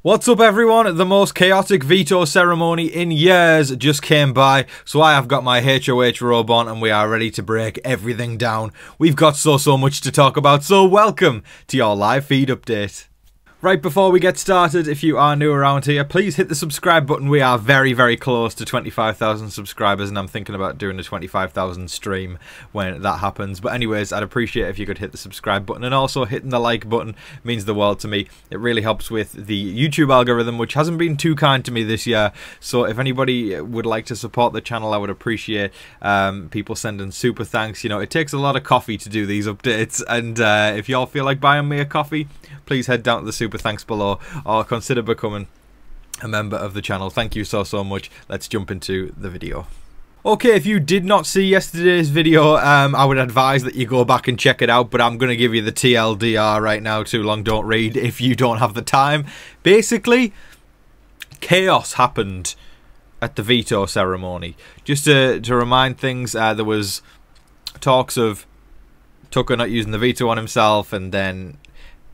What's up everyone? The most chaotic veto ceremony in years just came by, so I have got my HOH robe on and we are ready to break everything down. We've got so much to talk about, so welcome to your live feed update. Right before we get started, if you are new around here, please hit the subscribe button. We are very close to 25,000 subscribers and I'm thinking about doing a 25,000 stream when that happens. But anyways, I'd appreciate if you could hit the subscribe button, and also hitting the like button means the world to me. It really helps with the YouTube algorithm, which hasn't been too kind to me this year. So if anybody would like to support the channel, I would appreciate people sending super thanks. You know, it takes a lot of coffee to do these updates, and if y'all feel like buying me a coffee, please head down to the super thanks below or consider becoming a member of the channel. Thank you so much. Let's jump into the video. Okay, if you did not see yesterday's video, I would advise that you go back and check it out, but I'm going to give you the TLDR right now. Too long don't read if you don't have the time. Basically, chaos happened at the veto ceremony. Just to remind things, there was talks of Tucker not using the veto on himself and then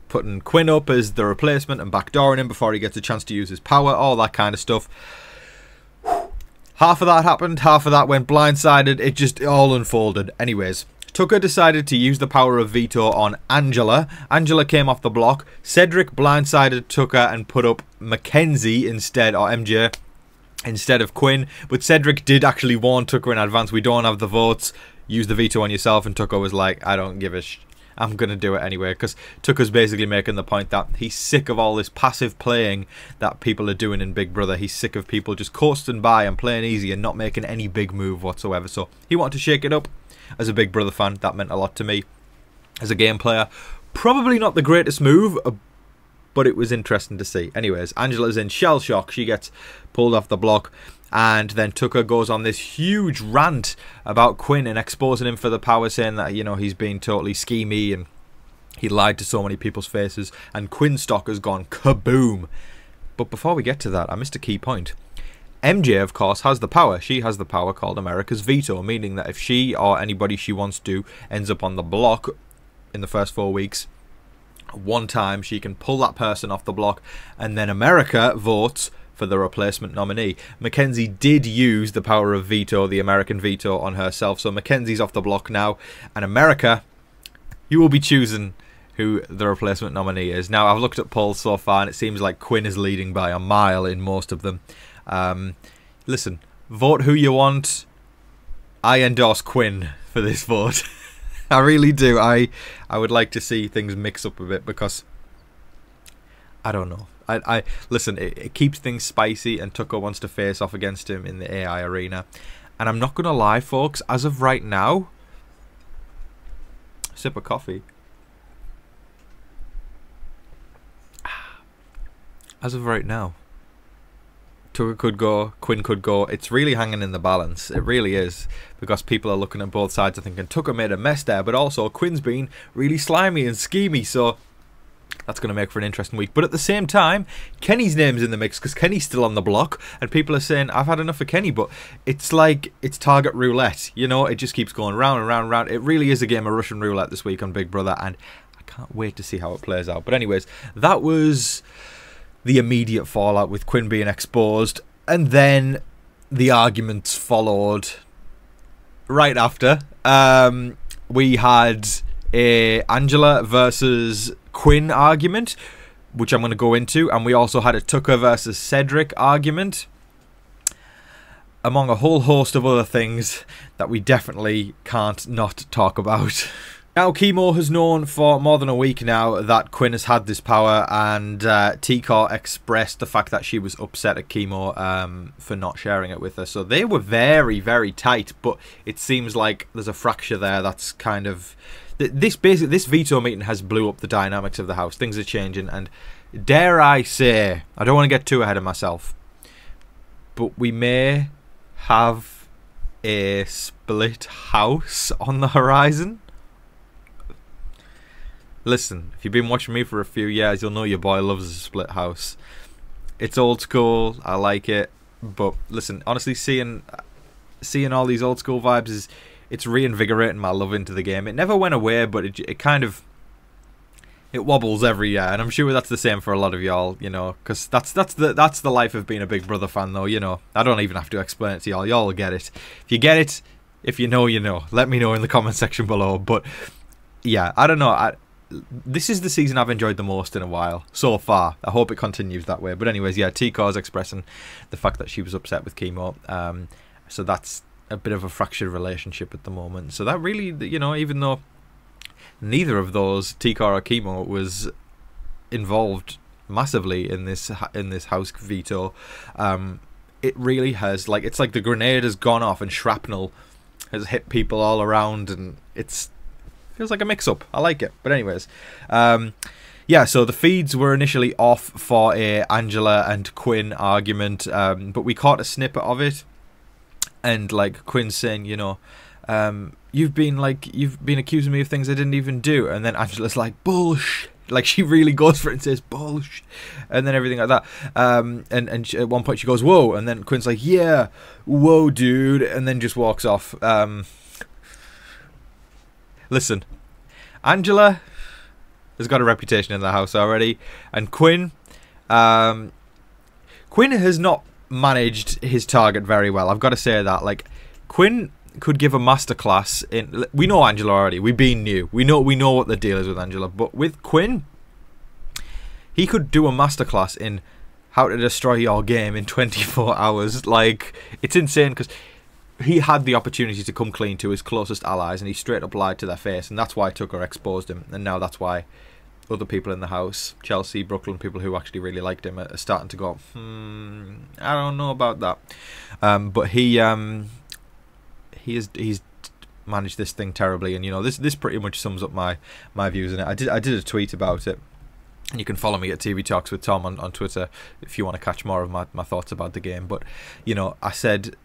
putting Quinn up as the replacement and backdooring him before he gets a chance to use his power, all that kind of stuff. Half of that happened, half of that went blindsided. It just all unfolded. Anyways, Tucker decided to use the power of veto on Angela. Angela came off the block. Cedric blindsided Tucker and put up Mackenzie instead, or MJ, instead of Quinn. But Cedric did actually warn Tucker in advance, we don't have the votes, use the veto on yourself, and Tucker was like, I don't give a I'm going to do it anyway, because Tucker's basically making the point that he's sick of all this passive playing that people are doing in Big Brother. He's sick of people just coasting by and playing easy and not making any big move whatsoever. So he wanted to shake it up. As a Big Brother fan, that meant a lot to me. As a game player, probably not the greatest move, but it was interesting to see. Anyways, Angela's in shell shock. She gets pulled off the block. And then Tucker goes on this huge rant about Quinn and exposing him for the power, saying that, you know, he's been totally schemy and he lied to so many people's faces. And Quinn's stock has gone kaboom. But before we get to that, I missed a key point. MJ, of course, has the power. She has the power called America's veto, meaning that if she or anybody she wants to ends up on the block in the first 4 weeks, one time she can pull that person off the block, and then America votes for the replacement nominee. Mackenzie did use the power of veto, the American veto, on herself, so Mackenzie's off the block now, and America, you will be choosing who the replacement nominee is. Now, I've looked at polls so far, and it seems like Quinn is leading by a mile in most of them. Listen, vote who you want. I endorse Quinn for this vote. I really do. I would like to see things mix up a bit, because I don't know. I listen, it keeps things spicy, and Tucker wants to face off against him in the AI arena. And I'm not going to lie, folks, as of right now, sip of coffee. As of right now, Tucker could go, Quinn could go. It's really hanging in the balance. It really is, because people are looking at both sides and thinking Tucker made a mess there, but also Quinn's been really slimy and schemy, so that's going to make for an interesting week. But at the same time, Kenny's name's in the mix, because Kenny's still on the block, and people are saying, I've had enough of Kenny, but it's like, it's target roulette, you know, it just keeps going round and round and round. It really is a game of Russian roulette this week on Big Brother, and I can't wait to see how it plays out. But anyways, that was the immediate fallout with Quinn being exposed, and then the arguments followed right after. We had a Angela versus Quinn argument, which I'm going to go into, and we also had a Tucker versus Cedric argument, among a whole host of other things that we definitely can't not talk about. Now, Chemo has known for more than a week now that Quinn has had this power, and T-Core expressed the fact that she was upset at Chemo for not sharing it with her. So they were very tight, but it seems like there's a fracture there that's kind of... This veto meeting has blew up the dynamics of the house. Things are changing, and dare I say, I don't want to get too ahead of myself, but we may have a split house on the horizon. Listen, if you've been watching me for a few years, you'll know your boy loves a split house. It's old school, I like it, but listen, honestly, seeing all these old school vibes it's reinvigorating my love into the game. It never went away, but it kind of It wobbles every year, and I'm sure that's the same for a lot of y'all, you know, because that's the life of being a Big Brother fan, though, you know. I don't even have to explain it to y'all. Y'all will get it. If you get it, if you know, you know. Let me know in the comment section below. But yeah, I don't know. This is the season I've enjoyed the most in a while so far. I hope it continues that way. But anyways, yeah, T-Car's expressing the fact that she was upset with chemo. So that's a bit of a fractured relationship at the moment. So that really, you know, even though neither of those, T-Car or chemo, was involved massively in this house veto, it really has, like, it's like the grenade has gone off and shrapnel has hit people all around, and feels like a mix-up. I like it. But anyways, yeah, so the feeds were initially off for a Angela and Quinn argument, but we caught a snippet of it, and like Quinn saying, you know, you've been accusing me of things I didn't even do, and then Angela's like, bullshit. Like, she really goes for it and says bullshit, and then everything like that. And at one point she goes, whoa, and then Quinn's like, yeah, whoa, dude, and then just walks off. Listen, Angela has got a reputation in the house already, and Quinn has not managed his target very well. I've got to say that. Like, Quinn could give a masterclass in. We know Angela already. We've been new. We know what the deal is with Angela. But with Quinn, he could do a masterclass in how to destroy your game in 24 hours. Like, it's insane, because he had the opportunity to come clean to his closest allies, and he straight up lied to their face, and that's why Tucker exposed him. And now that's why other people in the house, Chelsea, Brooklyn, people who actually really liked him, are starting to go, I don't know about that. But he's managed this thing terribly, and you know, this pretty much sums up my views on it. I did a tweet about it, and you can follow me at TV Talks with Tom on Twitter if you want to catch more of my thoughts about the game. But you know, I said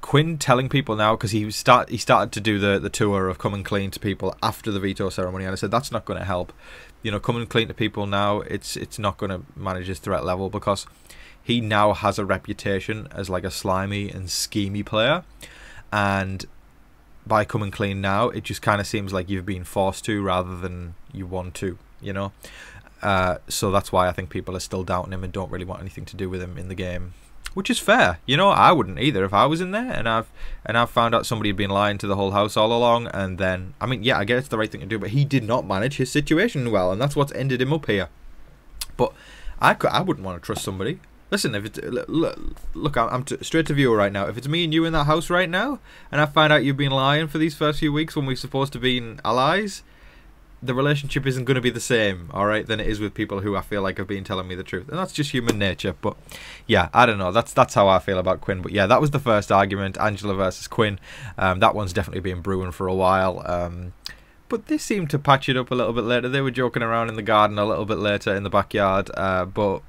Quinn telling people now, because he started to do the tour of coming clean to people after the veto ceremony, and I said that's not going to help. You know, coming clean to people now, it's not going to manage his threat level, because he now has a reputation as like a slimy and schemy player, and by coming clean now, it just kind of seems like you've been forced to rather than you want to, you know. So that's why I think people are still doubting him and don't really want anything to do with him in the game, which is fair. You know, I wouldn't either if I was in there and I've found out somebody had been lying to the whole house all along, and then, I mean, yeah, I get it's the right thing to do, but he did not manage his situation well, and that's what's ended him up here. But I wouldn't want to trust somebody. Listen, if it's, look, I'm straight to viewer right now. If it's me and you in that house right now, and I find out you've been lying for these first few weeks when we're supposed to be allies, the relationship isn't going to be the same, alright, than it is with people who I feel like have been telling me the truth. And that's just human nature. But yeah, I don't know. That's how I feel about Quinn. But yeah, that was the first argument, Angela versus Quinn. That one's definitely been brewing for a while. But they seemed to patch it up a little bit later. They were joking around in the garden a little bit later in the backyard. But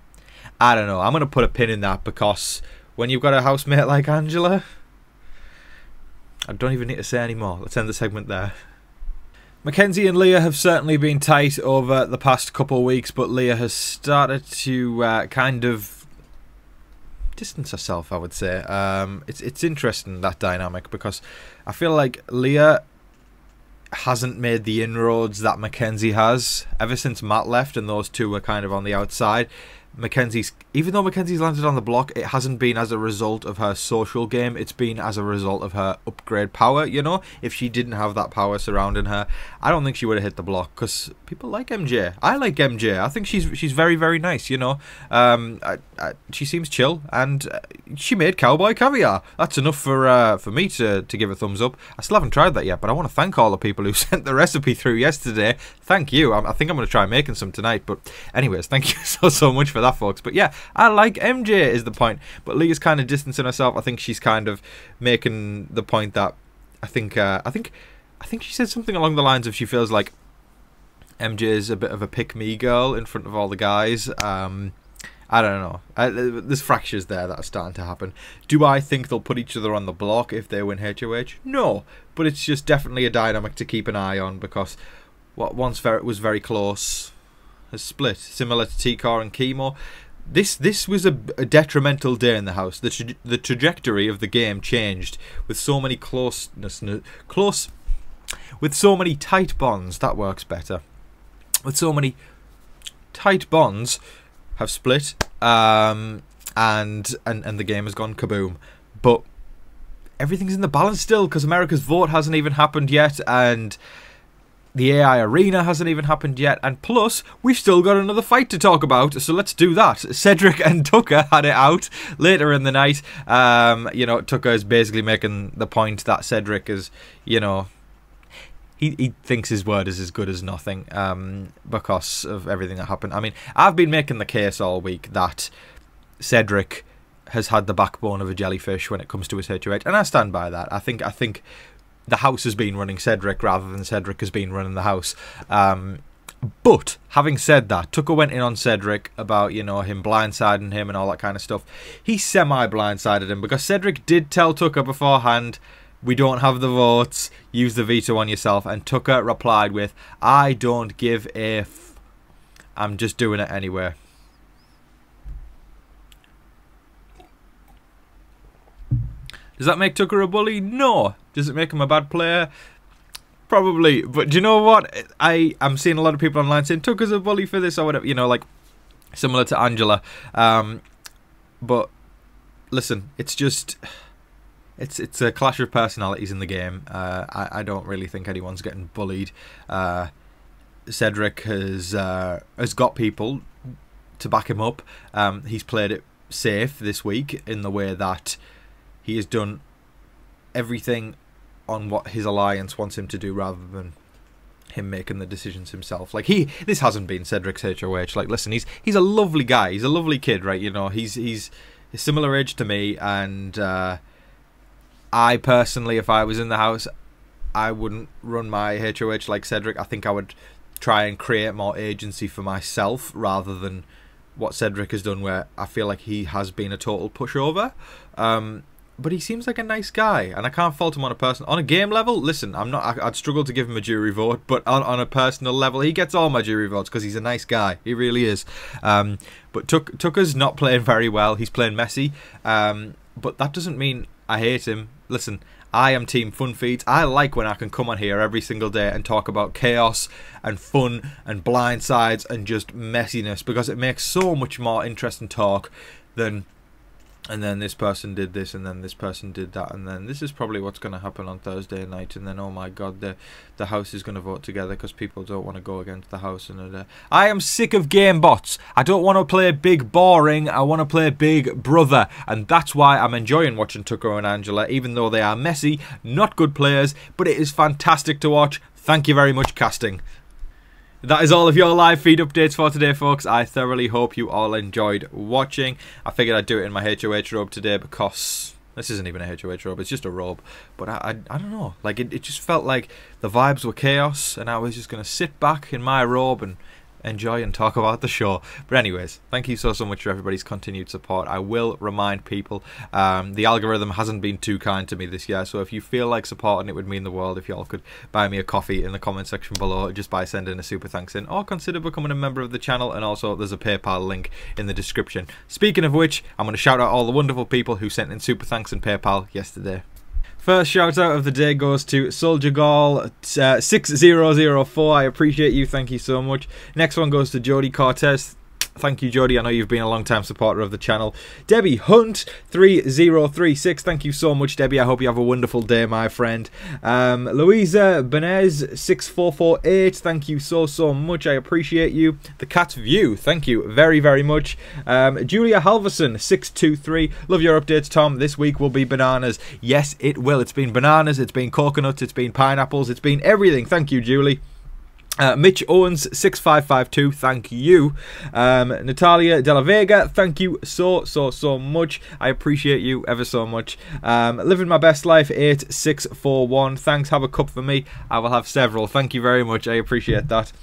I don't know. I'm going to put a pin in that, because when you've got a housemate like Angela, I don't even need to say any more. Let's end the segment there. Mackenzie and Leah have certainly been tight over the past couple of weeks, but Leah has started to kind of distance herself, I would say. It's interesting, that dynamic, because I feel like Leah hasn't made the inroads that Mackenzie has ever since Matt left and those two were kind of on the outside. Even though Mackenzie's landed on the block, it hasn't been as a result of her social game, it's been as a result of her upgrade power, you know. If she didn't have that power surrounding her, I don't think she would have hit the block, because people like MJ. I like MJ. I think she's very, very nice, you know. She seems chill, and she made cowboy caviar. That's enough for me to give a thumbs up. I still haven't tried that yet, but I want to thank all the people who sent the recipe through yesterday. Thank you. I think I'm going to try making some tonight, but anyways, thank you so much for that, folks. But yeah, I like MJ is the point, but Leah's kind of distancing herself. I think she's kind of making the point that I think she said something along the lines of she feels like MJ is a bit of a pick-me girl in front of all the guys. I don't know. There's fractures there that are starting to happen. Do I think they'll put each other on the block if they win HOH? No, but it's just definitely a dynamic to keep an eye on, because what once was very close has split, similar to T-Car and Chemo. This was a detrimental day in the house. The trajectory of the game changed with so many with so many tight bonds. That works better. with so many tight bonds, have split, and the game has gone kaboom. But everything's in the balance still, because America's vote hasn't even happened yet, and the AI arena hasn't even happened yet, and plus we've still got another fight to talk about, so let's do that. Cedric and Tucker had it out later in the night. You know, Tucker is basically making the point that Cedric is, you know, he thinks his word is as good as nothing, because of everything that happened. I mean, I've been making the case all week that Cedric has had the backbone of a jellyfish when it comes to his HOH, and I stand by that. I think the house has been running Cedric rather than Cedric has been running the house. But having said that, Tucker went in on Cedric about, you know, him blindsiding him and all that kind of stuff. He semi-blindsided him because Cedric did tell Tucker beforehand, we don't have the votes, use the veto on yourself, and Tucker replied with, I don't give a f, I'm just doing it anyway. Does that make Tucker a bully? No. Does it make him a bad player? Probably. But do you know what? I'm seeing a lot of people online saying Tucker's a bully for this or whatever. You know, like, similar to Angela. But, listen, it's just... It's a clash of personalities in the game. I don't really think anyone's getting bullied. Cedric has got people to back him up. He's played it safe this week in the way that he has done everything on what his alliance wants him to do rather than him making the decisions himself. Like, this hasn't been Cedric's HOH. Like, listen, he's a lovely guy. He's a lovely kid, right? You know, he's a similar age to me, and I personally, if I was in the house, I wouldn't run my HOH like Cedric. I think I would try and create more agency for myself rather than what Cedric has done, where I feel like he has been a total pushover. But he seems like a nice guy, and I can't fault him on a game level. Listen, I'd struggle to give him a jury vote, but on a personal level, he gets all my jury votes because he's a nice guy. He really is. But Tucker's not playing very well. He's playing messy, but that doesn't mean I hate him. Listen, I am Team Fun Feeds. I like when I can come on here every single day and talk about chaos and fun and blindsides and just messiness, because it makes so much more interesting talk than... And then this person did this, and then this person did that, and then this is probably what's going to happen on Thursday night, and then, oh my god, the house is going to vote together because people don't want to go against the house. And I am sick of game bots. I don't want to play big boring. I want to play Big Brother, and that's why I'm enjoying watching Tucker and Angela, even though they are messy, not good players, but it is fantastic to watch. Thank you very much, casting. That is all of your live feed updates for today, folks. I thoroughly hope you all enjoyed watching. I figured I'd do it in my HOH robe today because this isn't even a HOH robe, it's just a robe. But I don't know, like it just felt like the vibes were chaos, and I was just going to sit back in my robe and enjoy and talk about the show. But anyways, thank you so much for everybody's continued support. I will remind people, the algorithm hasn't been too kind to me this year, so if you feel like supporting, it would mean the world if y'all could buy me a coffee in the comment section below just by sending a super thanks in, or consider becoming a member of the channel. And also there's a PayPal link in the description. Speaking of which, I'm going to shout out all the wonderful people who sent in super thanks and PayPal yesterday. First shout out of the day goes to Soldier Gall 6004. I appreciate you, thank you so much. Next one goes to Jody Cortez. Thank you, Jody. I know you've been a long time supporter of the channel. Debbie Hunt 3036. Thank you so much, Debbie. I hope you have a wonderful day, my friend. Louisa Benez 6448. Thank you so much. I appreciate you. The Cat View. Thank you very much. Julia Halverson 623. Love your updates, Tom. This week will be bananas. Yes, it will. It's been bananas. It's been coconuts. It's been pineapples. It's been everything. Thank you, Julie. Mitch Owens 6552, thank you. Natalia De La Vega, thank you so much. I appreciate you ever so much. Living My Best Life 8641, thanks. Have a cup for me. I will have several. Thank you very much. I appreciate that.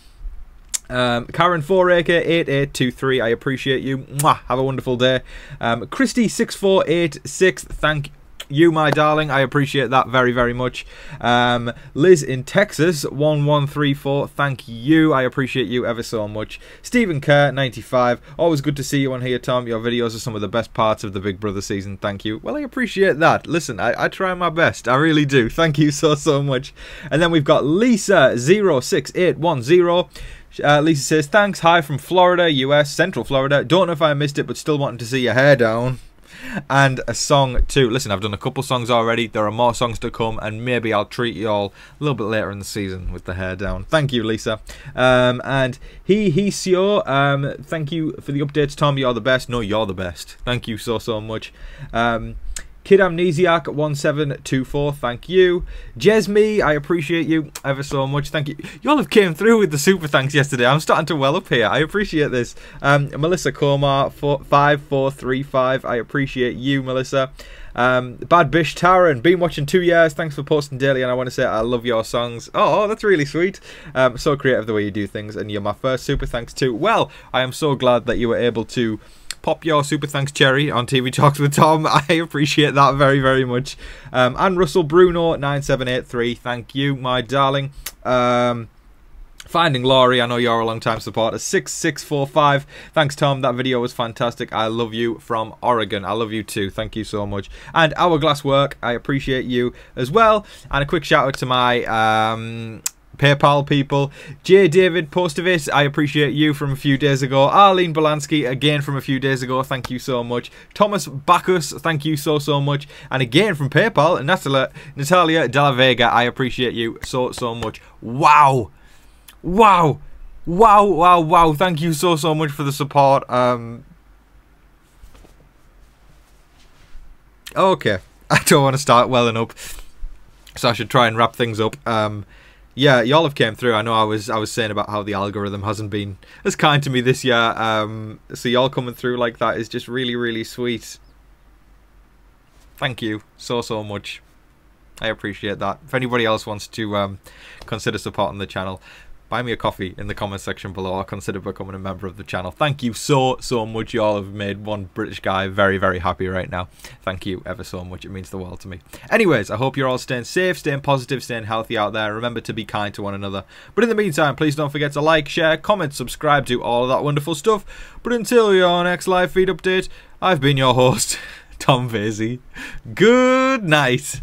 Karen 4acre 8823, I appreciate you. Mwah, have a wonderful day. Christy 6486, thank you, my darling. I appreciate that very much. Liz in Texas 1134, thank you. I appreciate you ever so much. Stephen Kerr 95, always good to see you on here, Tom. Your videos are some of the best parts of the Big Brother season. Thank you. Well, I appreciate that. Listen, I try my best. I really do. Thank you so much. And then we've got Lisa 06810. Lisa says, thanks, hi from Florida, US, Central Florida. Don't know if I missed it, but still wanting to see your hair down. And a song too. Listen, I've done a couple songs already. There are more songs to come, and maybe I'll treat you all a little bit later in the season with the hair down. Thank you, Lisa. And Seo, thank you for the updates, Tom. You're the best. No, you're the best. Thank you so much. Kid Amnesiac 1724, thank you. Jesme, I appreciate you ever so much. Thank you. Y'all have came through with the super thanks yesterday. I'm starting to well up here. I appreciate this. Melissa Komar 5435. I appreciate you, Melissa. Bad Bish Taran, been watching 2 years. Thanks for posting daily, and I want to say I love your songs. Oh, that's really sweet. So creative the way you do things, and you're my first super thanks too. Well, I am so glad that you were able to pop your super thanks cherry on TV Talks with Tom. I appreciate that very much. And Russell Bruno 9783, thank you, my darling. Finding Laurie, I know you're a long time supporter. 6645, thanks Tom, that video was fantastic. I love you from Oregon. I love you too, thank you so much. And Hourglass Work, I appreciate you as well. And a quick shout out to my PayPal people. J. David Postovitz, I appreciate you from a few days ago. Arlene Bolansky, again from a few days ago, thank you so much. Thomas Bacchus, thank you so much. And again from PayPal, Natalia De La Vega, I appreciate you so much. Wow, thank you so much for the support. Okay, I don't want to start welling up, so I should try and wrap things up. Yeah, y'all have came through. I know I was saying about how the algorithm hasn't been as kind to me this year. So y'all coming through like that is just really sweet. Thank you so much. I appreciate that. If anybody else wants to consider supporting the channel, buy me a coffee in the comment section below, or consider becoming a member of the channel. Thank you so much. Y'all have made one British guy very happy right now. Thank you ever so much. It means the world to me. Anyways, I hope you're all staying safe, staying positive, staying healthy out there. Remember to be kind to one another. But in the meantime, please don't forget to like, share, comment, subscribe, do all of that wonderful stuff. But until your next live feed update, I've been your host, Tom Vasey. Good night.